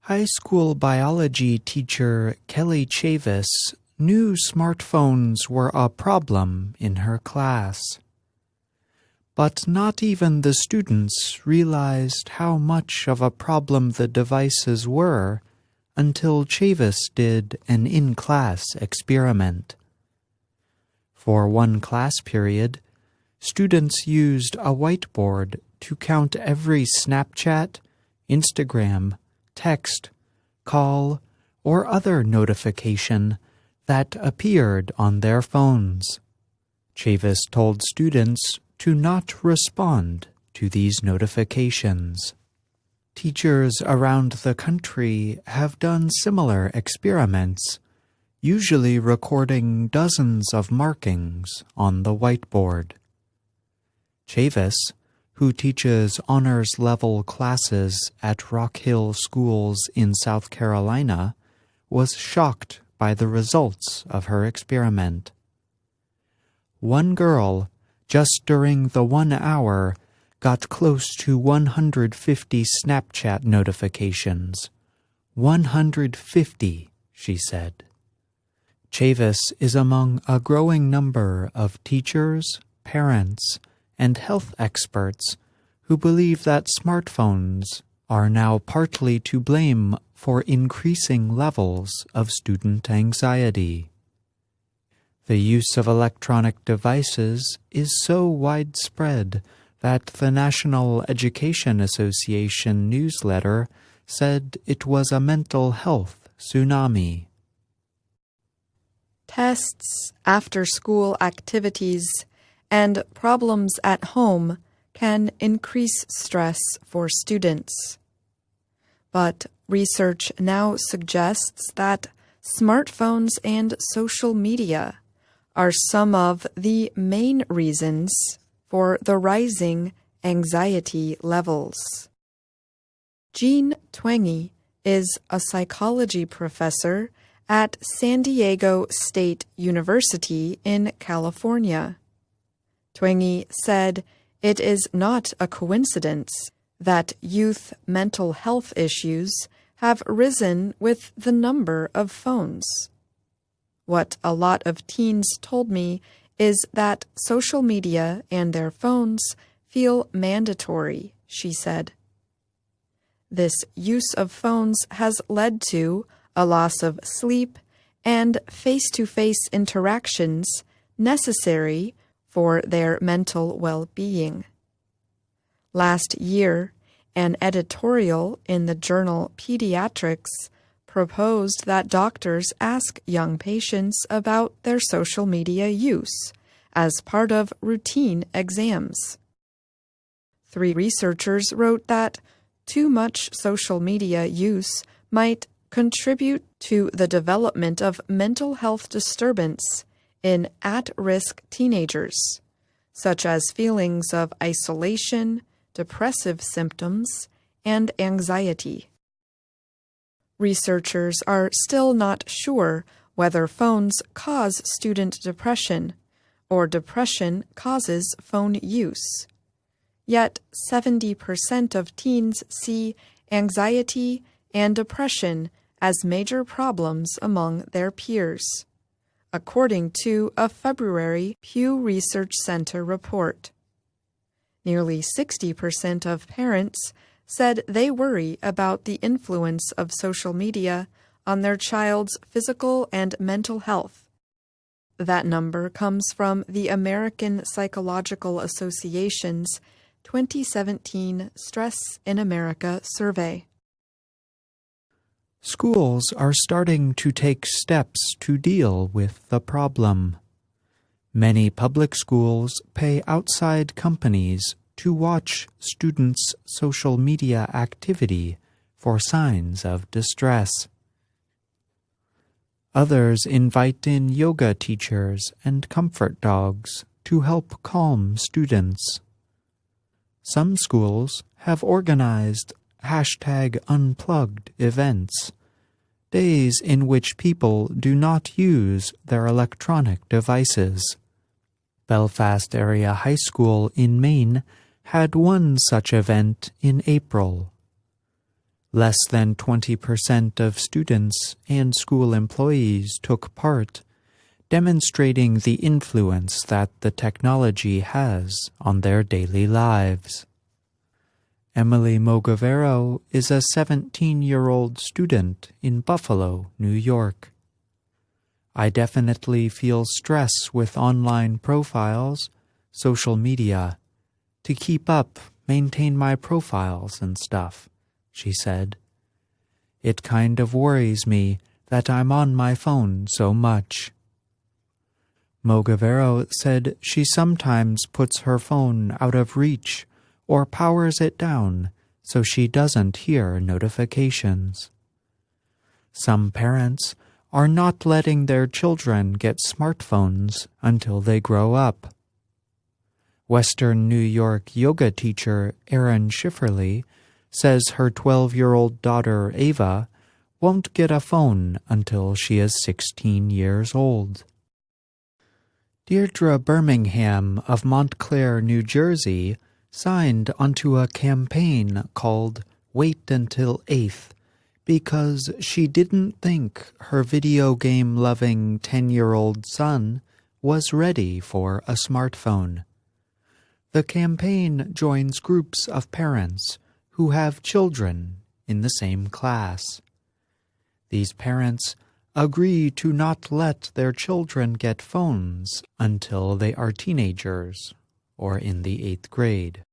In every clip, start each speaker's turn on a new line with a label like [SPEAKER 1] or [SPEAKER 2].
[SPEAKER 1] High school biology teacher Kelly Chavis knew smartphones were a problem in her class. But not even the students realized how much of a problem the devices were until Chavis did an in-class experiment. For one class period, students used a whiteboard to count every Snapchat, Instagram, text, call, or other notification that appeared on their phones. Chavis told students to not respond to these notifications. Teachers around the country have done similar experiments, usually recording dozens of markings on the whiteboard. Chavis, who teaches honors-level classes at Rock Hill Schools in South Carolina, was shocked by the results of her experiment. One girl, just during the 1 hour, got close to 150 Snapchat notifications. 150, she said. Chavis is among a growing number of teachers, parents, and health experts who believe that smartphones are now partly to blame for increasing levels of student anxiety. The use of electronic devices is so widespread that the National Education Association newsletter said it was a mental health tsunami.
[SPEAKER 2] Tests, after-school activities, and problems at home can increase stress for students. But research now suggests that smartphones and social media are some of the main reasons for the rising anxiety levels. Jean Twenge is a psychology professor at San Diego State University in California. Twenge said it is not a coincidence that youth mental health issues have risen with the number of phones. What a lot of teens told me is that social media and their phones feel mandatory, she said. This use of phones has led to a loss of sleep and face-to-face interactions necessary for their mental well-being. Last year, an editorial in the journal Pediatrics proposed that doctors ask young patients about their social media use as part of routine exams. 3 researchers wrote that too much social media use might contribute to the development of mental health disturbance in at-risk teenagers, such as feelings of isolation, depressive symptoms, and anxiety. Researchers are still not sure whether phones cause student depression or depression causes phone use. Yet 70% of teens see anxiety and depression as major problems among their peers, according to a February Pew Research Center report. Nearly 60% of parents said they worry about the influence of social media on their child's physical and mental health. That number comes from the American Psychological Association's 2017 Stress in America survey.
[SPEAKER 1] Schools are starting to take steps to deal with the problem. Many public schools pay outside companies to watch students' social media activity for signs of distress. Others invite in yoga teachers and comfort dogs to help calm students. Some schools have organized #Unplugged events, days in which people do not use their electronic devices. Belfast Area High School in Maine had one such event in April. Less than 20% of students and school employees took part, demonstrating the influence that the technology has on their daily lives. Emily Mogavero is a 17-year-old student in Buffalo, New York. I definitely feel stress with online profiles, social media, to keep up, maintain my profiles and stuff, she said. It kind of worries me that I'm on my phone so much. Mogavero said she sometimes puts her phone out of reach or powers it down so she doesn't hear notifications. Some parents are not letting their children get smartphones until they grow up. Western New York yoga teacher Erin Schifferly says her 12-year-old daughter Ava won't get a phone until she is 16 years old. Deirdre Birmingham of Montclair, New Jersey, signed onto a campaign called Wait Until 8th because she didn't think her video game-loving 10-year-old son was ready for a smartphone. The campaign joins groups of parents who have children in the same class. These parents agree to not let their children get phones until they are teenagers or in the 8th grade.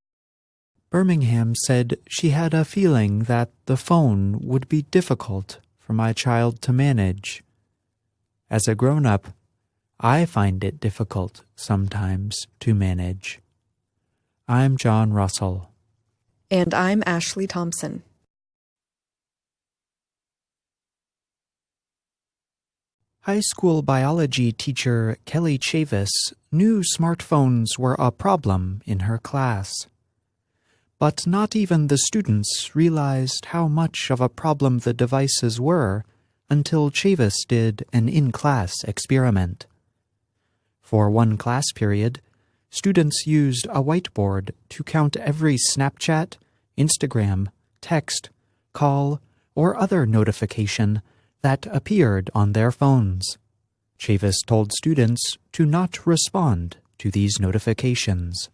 [SPEAKER 1] Birmingham said she had a feeling that the phone would be difficult for my child to manage. As a grown-up, I find it difficult sometimes to manage. I'm John Russell.
[SPEAKER 2] And I'm Ashley Thompson.
[SPEAKER 1] High school biology teacher Kelly Chavis knew smartphones were a problem in her class. But not even the students realized how much of a problem the devices were until Chavis did an in-class experiment. For one class period, students used a whiteboard to count every Snapchat, Instagram, text, call, or other notification that appeared on their phones. Chavis told students to not respond to these notifications.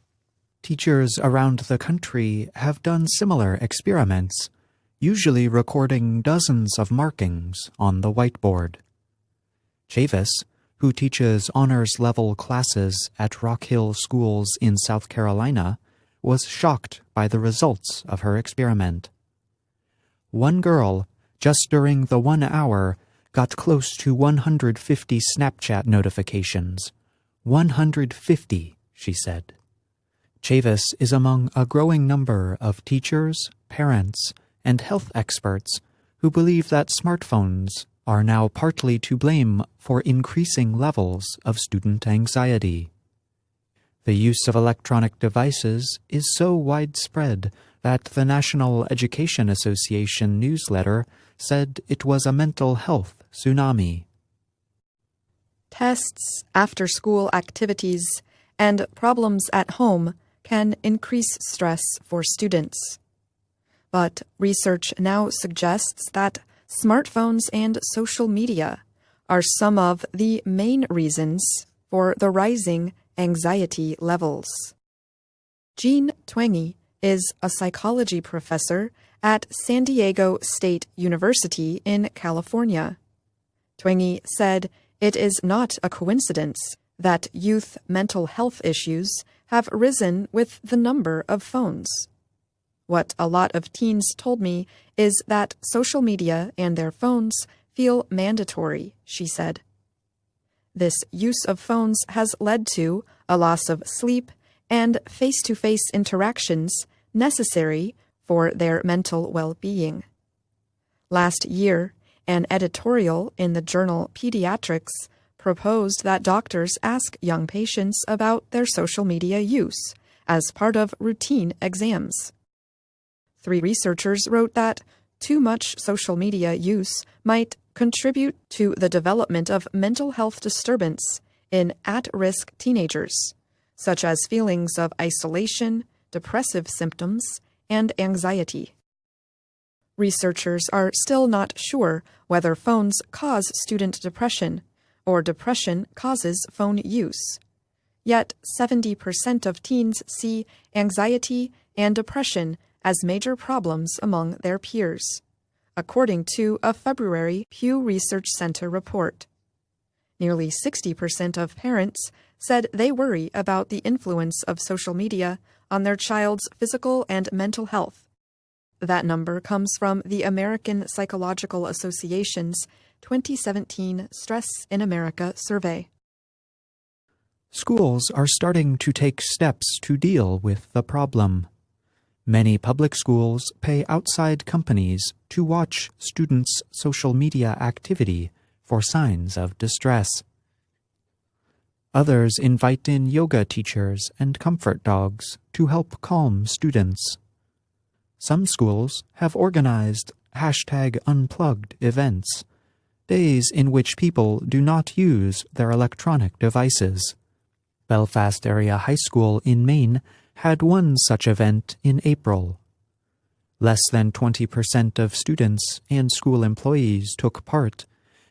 [SPEAKER 1] Teachers around the country have done similar experiments, usually recording dozens of markings on the whiteboard. Chavis, who teaches honors-level classes at Rock Hill Schools in South Carolina, was shocked by the results of her experiment. One girl, just during the 1 hour, got close to 150 Snapchat notifications. 150, she said. Chavis is among a growing number of teachers, parents, and health experts who believe that smartphones are now partly to blame for increasing levels of student anxiety. The use of electronic devices is so widespread that the National Education Association newsletter said it was a mental health tsunami.
[SPEAKER 2] Tests, after-school activities, and problems at home can increase stress for students. But research now suggests that smartphones and social media are some of the main reasons for the rising anxiety levels. Jean Twenge is a psychology professor at San Diego State University in California. Twenge said it is not a coincidence that youth mental health issues have risen with the number of phones. What a lot of teens told me is that social media and their phones feel mandatory, she said. This use of phones has led to a loss of sleep and face-to-face interactions necessary for their mental well-being. Last year, an editorial in the journal Pediatrics proposed that doctors ask young patients about their social media use as part of routine exams. 3 researchers wrote that too much social media use might contribute to the development of mental health disturbance in at-risk teenagers, such as feelings of isolation, depressive symptoms, and anxiety. Researchers are still not sure whether phones cause student depression or depression causes phone use. Yet 70% of teens see anxiety and depression as major problems among their peers, according to a February Pew Research Center report. Nearly 60% of parents said they worry about the influence of social media on their child's physical and mental health. That number comes from the American Psychological Association's 2017 Stress in America survey.
[SPEAKER 1] Schools are starting to take steps to deal with the problem. Many public schools pay outside companies to watch students' social media activity for signs of distress. Others invite in yoga teachers and comfort dogs to help calm students. Some schools have organized #Unplugged events, days in which people do not use their electronic devices. Belfast Area High School in Maine had one such event in April. Less than 20% of students and school employees took part,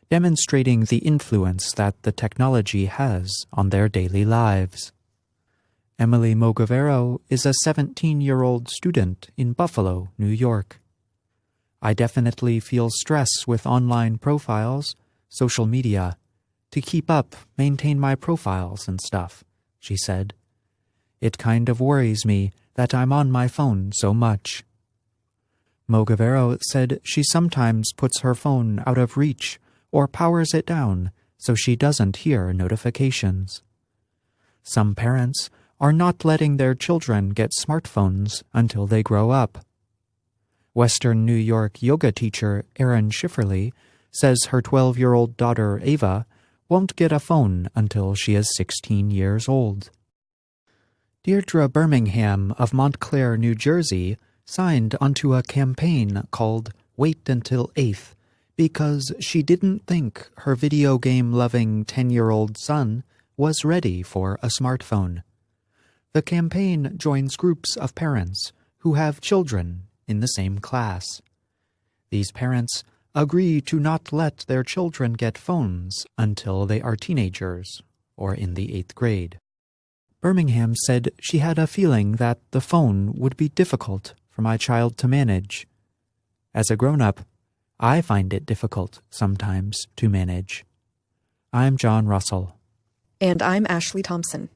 [SPEAKER 1] demonstrating the influence that the technology has on their daily lives. Emily Mogavero is a 17-year-old student in Buffalo, New York. I definitely feel stress with online profiles, social media, to keep up, maintain my profiles and stuff, she said. It kind of worries me that I'm on my phone so much. Mogavero said she sometimes puts her phone out of reach or powers it down so she doesn't hear notifications. Some parents are not letting their children get smartphones until they grow up. Western New York yoga teacher Erin Schifferly says her 12-year-old daughter Ava won't get a phone until she is 16 years old. Deirdre Birmingham of Montclair, New Jersey, signed onto a campaign called Wait Until 8th because she didn't think her video game-loving 10-year-old son was ready for a smartphone. The campaign joins groups of parents who have children in the same class. These parents agree to not let their children get phones until they are teenagers or in the 8th grade. Birmingham said she had a feeling that the phone would be difficult for my child to manage. As a grown-up, I find it difficult sometimes to manage. I'm John Russell.
[SPEAKER 2] And I'm Ashley Thompson.